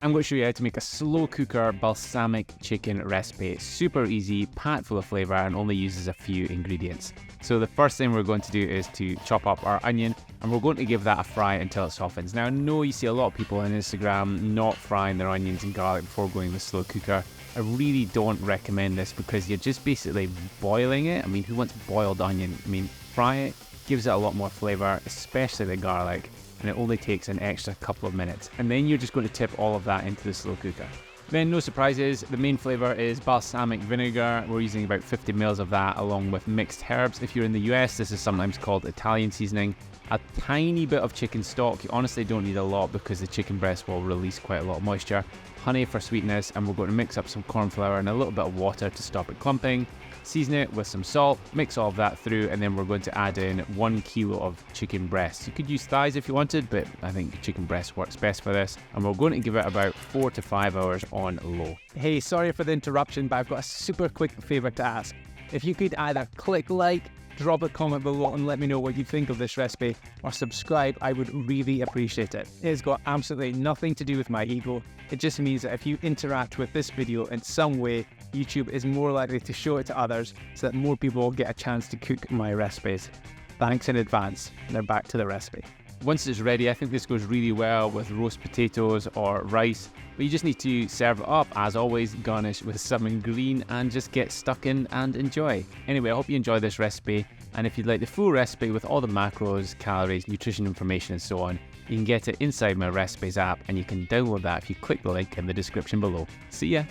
I'm going to show you how to make a slow cooker balsamic chicken recipe. It's super easy, packed full of flavor, and only uses a few ingredients. So the first thing we're going to do is to chop up our onion, and we're going to give that a fry until it softens. Now I know you see a lot of people on Instagram not frying their onions and garlic before going to the slow cooker. I really don't recommend this because you're just basically boiling it. I mean, who wants boiled onion? I mean, fry it, gives it a lot more flavor, especially the garlic. And it only takes an extra couple of minutes. And then you're just going to tip all of that into the slow cooker. Then no surprises, the main flavour is balsamic vinegar. We're using about 50 ml of that along with mixed herbs. If you're in the US, this is sometimes called Italian seasoning. A tiny bit of chicken stock. You honestly don't need a lot because the chicken breast will release quite a lot of moisture. Honey for sweetness, and we're going to mix up some corn flour and a little bit of water to stop it clumping. Season it with some salt, mix all of that through, and then we're going to add in 1 kilo of chicken breast. You could use thighs if you wanted, but I think chicken breast works best for this. And we're going to give it about 4 to 5 hours on low. Hey, sorry for the interruption, but I've got a super quick favour to ask. If you could either click like, drop a comment below and let me know what you think of this recipe, or subscribe, I would really appreciate it. It has got absolutely nothing to do with my ego. It just means that if you interact with this video in some way, YouTube is more likely to show it to others so that more people will get a chance to cook my recipes. Thanks in advance. Now back to the recipe. Once it's ready, I think this goes really well with roast potatoes or rice, but you just need to serve it up, as always, garnish with some green and just get stuck in and enjoy. Anyway, I hope you enjoy this recipe, and if you'd like the full recipe with all the macros, calories, nutrition information and so on, you can get it inside my recipes app, and you can download that if you click the link in the description below. See ya!